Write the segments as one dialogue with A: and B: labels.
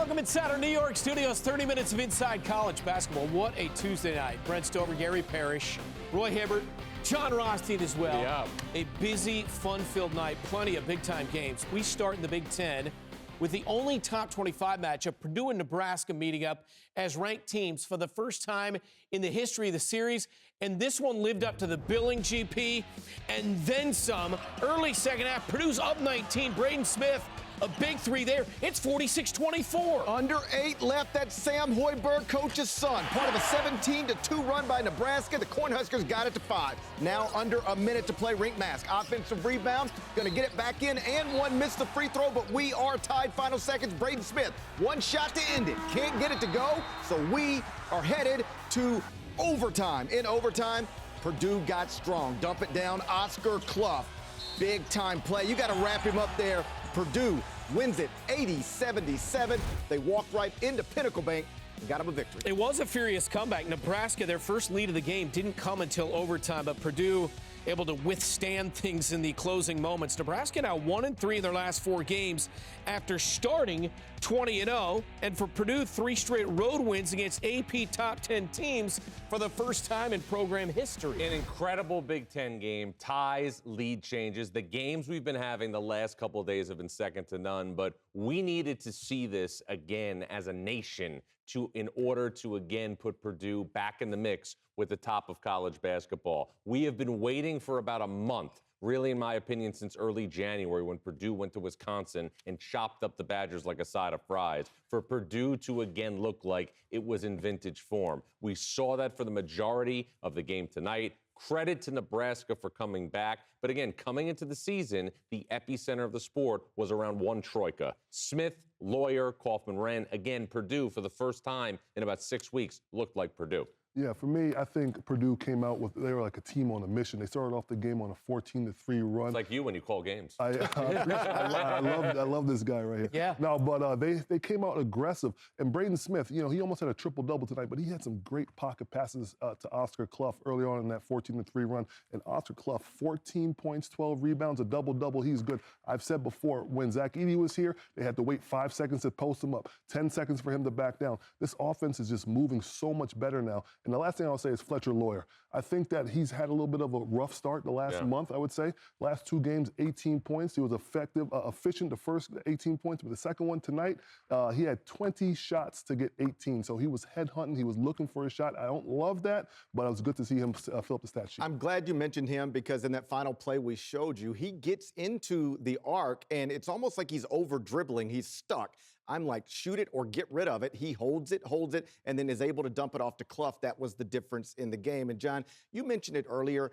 A: Welcome inside our New York studios. 30 minutes of Inside College Basketball. What a Tuesday night. Brent Stover, Gary Parrish, Roy Hibbert, John Rothstein as well.
B: Yeah.
A: A busy, fun-filled night. Plenty of big-time games. We start in the Big Ten with the only top 25 matchup, Purdue and Nebraska meeting up as ranked teams for the first time in the history of the series. And this one lived up to the billing, GP, and then some. Early second half, Purdue's up 19. Braden Smith, a big three there. It's 46-24.
C: Under 8 left. That's Sam Hoiberg, coach's son. Part of a 17-2 run by Nebraska. The Cornhuskers got it to 5. Now under a minute to play. Rink Mask. Offensive rebound. Going to get it back in. And one missed the free throw, but we are tied. Final seconds. Braden Smith. One shot to end it. Can't get it to go. So we are headed to overtime. In overtime, Purdue got strong. Dump it down. Oscar Clough. Big time play. You got to wrap him up there. Purdue wins it 80-77. They walked right into Pinnacle Bank and got them a victory.
A: It was a furious comeback. Nebraska, their first lead of the game, didn't come until overtime, but Purdue able to withstand things in the closing moments. Nebraska now 1-3 in their last 4 games after starting 20-0. And for Purdue, 3 straight road wins against AP top 10 teams for the first time in program history.
B: An incredible Big Ten game. Ties, lead changes. The games we've been having the last couple of days have been second to none, but we needed to see this again as a nation in order to again put Purdue back in the mix with the top of college basketball. We have been waiting for about a month, really, in my opinion, since early January when Purdue went to Wisconsin and chopped up the Badgers like a side of fries, for Purdue to again look like it was in vintage form. We saw that for the majority of the game tonight. Credit to Nebraska for coming back. But again, coming into the season, the epicenter of the sport was around one troika. Smith, Lawyer, Kaufman-Wren. Again, Purdue, for the first time in about 6 weeks, looked like Purdue.
D: Yeah, for me, I think Purdue came out they were like a team on a mission. They started off the game on a 14-3 run.
B: It's like you when you call games.
D: I love this guy right here.
A: Yeah.
D: No, but they came out aggressive. And Braden Smith, he almost had a triple-double tonight, but he had some great pocket passes to Oscar Clough early on in that 14-3 run. And Oscar Clough, 14 points, 12 rebounds, a double-double. He's good. I've said before, when Zach Edey was here, they had to wait 5 seconds to post him up, 10 seconds for him to back down. This offense is just moving so much better now. And the last thing I'll say is Fletcher Lawyer. I think that he's had a little bit of a rough start the last month, I would say. Last 2 games, 18 points. He was efficient the first 18 points, but the second one tonight, he had 20 shots to get 18. So he was headhunting. He was looking for a shot. I don't love that, but it was good to see him fill up the stat sheet.
C: I'm glad you mentioned him because in that final play we showed you, he gets into the arc, and it's almost like he's over-dribbling. He's stuck. I'm like, shoot it or get rid of it. He holds it, and then is able to dump it off to Clough. That was the difference in the game. And, John, you mentioned it earlier.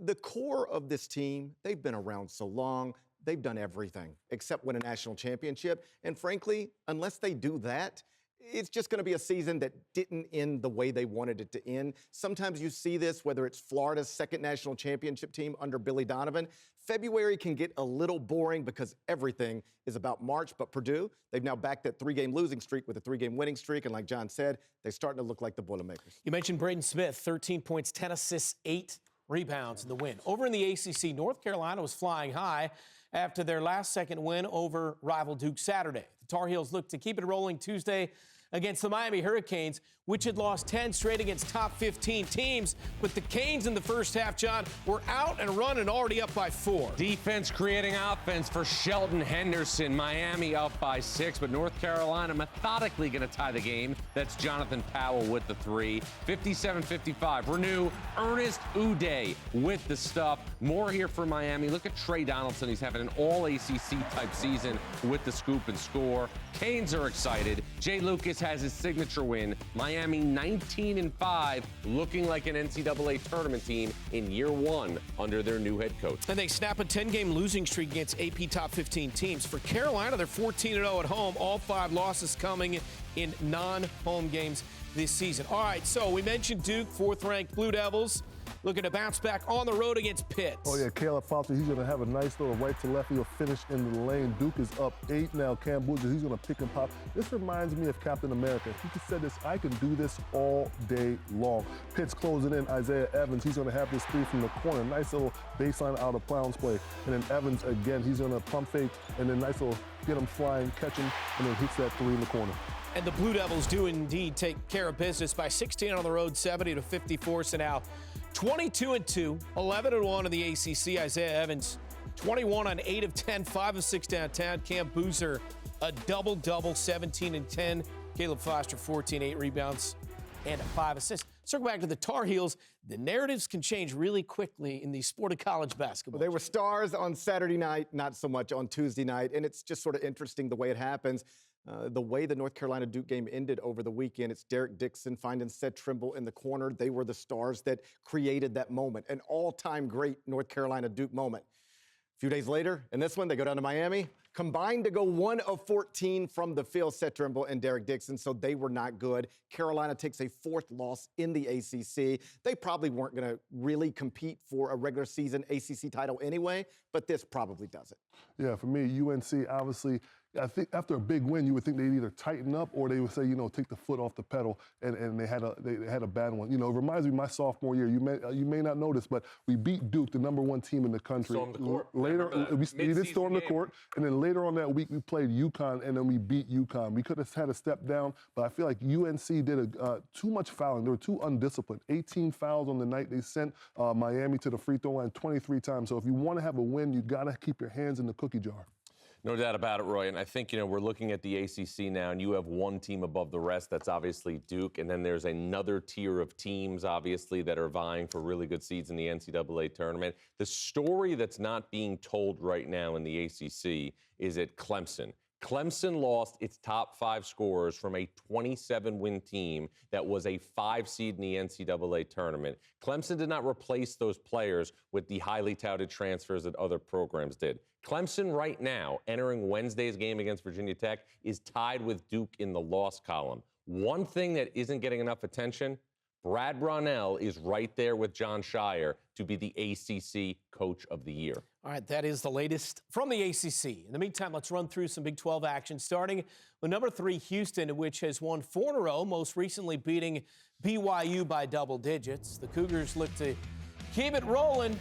C: The core of this team, they've been around so long. They've done everything except win a national championship. And, frankly, unless they do that, it's just going to be a season that didn't end the way they wanted it to end. Sometimes you see this, whether it's Florida's second national championship team under Billy Donovan. February can get a little boring because everything is about March. But Purdue, they've now backed that 3-game losing streak with a 3-game winning streak. And like John said, they're starting to look like the Boilermakers.
A: You mentioned Braden Smith, 13 points, 10 assists, 8 rebounds in the win. Over in the ACC, North Carolina was flying high after their last second win over rival Duke Saturday. The Tar Heels looked to keep it rolling Tuesday against the Miami Hurricanes, which had lost 10 straight against top 15 teams. But the Canes in the first half, John, were out and running, already up by 4.
B: Defense creating offense for Shelton Henderson. Miami up by 6, but North Carolina methodically going to tie the game. That's Jonathan Powell with the 3. 57-55. Renew Ernest Uday with the stuff. More here for Miami. Look at Trey Donaldson. He's having an all-ACC type season with the scoop and score. Canes are excited. Jay Lucas has his signature win. Miami 19-5, looking like an NCAA tournament team in year 1 under their new head coach.
A: And they snap a 10-game losing streak against AP top 15 teams. For Carolina, they're 14-0 at home. All 5 losses coming in non-home games this season. All right, so we mentioned Duke, 4th-ranked Blue Devils. looking to bounce back on the road against Pitt.
D: Oh, yeah, Caleb Foster, he's going to have a nice little right to left. He'll finish in the lane. Duke is up 8 now. Cam Boozer, he's going to pick and pop. This reminds me of Captain America. He just said this, I can do this all day long. Pitt's closing in. Isaiah Evans, he's going to have this three from the corner. Nice little baseline out of bounds play. And then Evans, again, he's going to pump fake and then nice little get him flying, catch him, and then hits that three in the corner.
A: And the Blue Devils do indeed take care of business by 16 on the road, 70-54. So now 22-2, 11-1 in the ACC. Isaiah Evans, 21 on 8 of 10, 5 of 6 downtown. Cam Boozer, a double-double, 17-10. Caleb Foster, 14, 8 rebounds, and 5 assists. Circle back to the Tar Heels. The narratives can change really quickly in the sport of college basketball.
C: Well, they were stars on Saturday night, not so much on Tuesday night, and it's just sort of interesting the way it happens. The way the North Carolina-Duke game ended over the weekend, it's Derek Dixon finding Seth Trimble in the corner. They were the stars that created that moment, an all-time great North Carolina-Duke moment. A few days later, in this one, they go down to Miami, combined to go 1 of 14 from the field, Seth Trimble and Derek Dixon, so they were not good. Carolina takes a 4th loss in the ACC. They probably weren't going to really compete for a regular season ACC title anyway, but this probably does it.
D: Yeah, for me, UNC, obviously, I think after a big win, you would think they'd either tighten up or they would say, take the foot off the pedal, and they had a bad one. It reminds me of my sophomore year. You may not notice, but we beat Duke, the #1 team in the country.
B: Stormed the court.
D: Later, we did storm the court, and then later on that week we played UConn, and then we beat UConn. We could have had a step down, but I feel like UNC did too much fouling. They were too undisciplined. 18 fouls on the night. They sent Miami to the free throw line 23 times. So if you want to have a win, you got to keep your hands in the cookie jar.
B: No doubt about it, Roy. And I think, we're looking at the ACC now, and you have one team above the rest. That's obviously Duke. And then there's another tier of teams, obviously, that are vying for really good seeds in the NCAA tournament. The story that's not being told right now in the ACC is at Clemson. Clemson lost its top 5 scorers from a 27-win team that was a 5 seed in the NCAA tournament. Clemson did not replace those players with the highly touted transfers that other programs did. Clemson right now, entering Wednesday's game against Virginia Tech, is tied with Duke in the loss column. One thing that isn't getting enough attention, Brad Brownell is right there with John Shire to be the ACC Coach of the Year.
A: All right, that is the latest from the ACC. In the meantime, let's run through some Big 12 action, starting with number 3 Houston, which has won 4 in a row, most recently beating BYU by double digits. The Cougars look to keep it rolling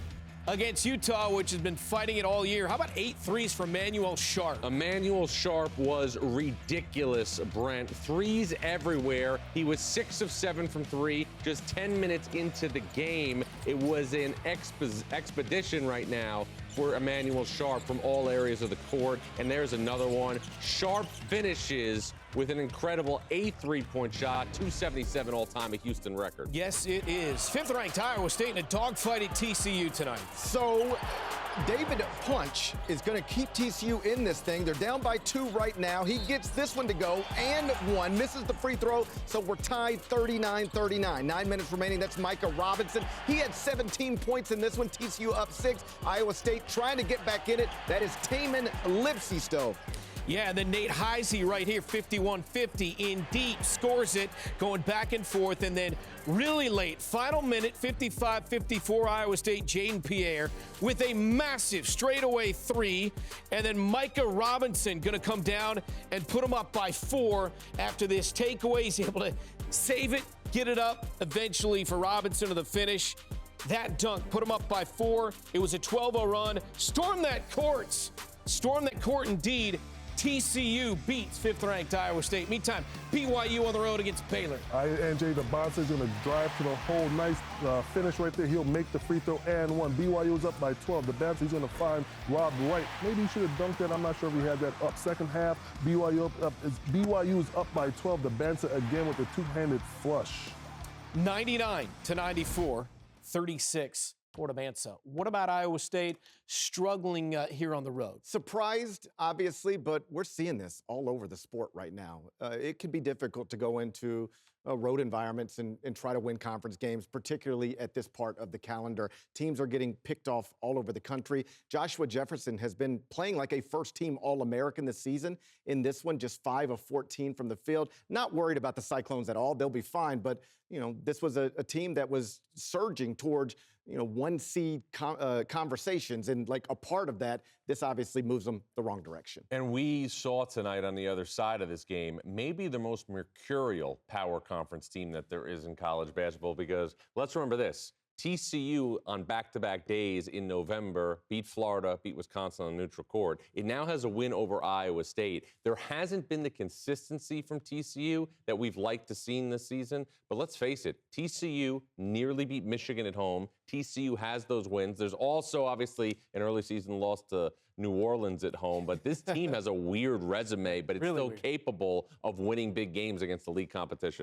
A: against Utah, which has been fighting it all year. How about 8 threes from Emanuel Sharp?
B: Emanuel Sharp was ridiculous, Brent. Threes everywhere. He was 6 of 7 from 3, just 10 minutes into the game. It was an expedition right now for Emanuel Sharp from all areas of the court. And there's another one. Sharp finishes with an incredible 8 3-point shot, 277 all-time, a Houston record.
A: Yes, it is. 5th-ranked Iowa State in a dogfight at TCU tonight.
C: So David Punch is going to keep TCU in this thing. They're down by 2 right now. He gets this one to go and 1. Misses the free throw, so we're tied 39-39. 9 minutes remaining. That's Micah Robinson. He had 17 points in this one. TCU up 6. Iowa State trying to get back in it. That is Taman Lipsey-Stowe.
A: Yeah, and then Nate Heisey right here, 51-50 in deep, scores it, going back and forth, and then really late, final minute, 55-54, Iowa State, Jaden Pierre with a massive straightaway 3, and then Micah Robinson going to come down and put them up by 4 after this takeaway. He's able to save it, get it up eventually for Robinson to the finish. That dunk put them up by 4. It was a 12-0 run. Storm that court indeed. TCU beats 5th-ranked Iowa State. Meantime, BYU on the road against Baylor.
D: AJ Dybantsa is going to drive to the hole. Nice finish right there. He'll make the free throw and 1. BYU is up by 12. Dybantsa, he's going to find Rob Wright. Maybe he should have dunked that. I'm not sure if he had that up. Second half, BYU is up by 12. Dybantsa again with the 2-handed flush.
A: 99-94, 36. for Dybantsa. What about Iowa State struggling here on the road?
C: Surprised, obviously, but we're seeing this all over the sport right now. It can be difficult to go into road environments and try to win conference games, particularly at this part of the calendar. Teams are getting picked off all over the country. Joshua Jefferson has been playing like a first-team All-American this season. In this one, just 5 of 14 from the field. Not worried about the Cyclones at all. They'll be fine. But, this was a team that was surging towards, one seed conversations. And like a part of that, this obviously moves them the wrong direction.
B: And we saw tonight on the other side of this game, maybe the most mercurial power conference team that there is in college basketball, because let's remember this. TCU on back-to-back days in November beat Florida, beat Wisconsin on neutral court. It now has a win over Iowa State. There hasn't been the consistency from TCU that we've liked to see this season. But let's face it, TCU nearly beat Michigan at home. TCU has those wins. There's also, obviously, an early season loss to New Orleans at home. But this team has a weird resume, but it's still capable of winning big games against elite competition.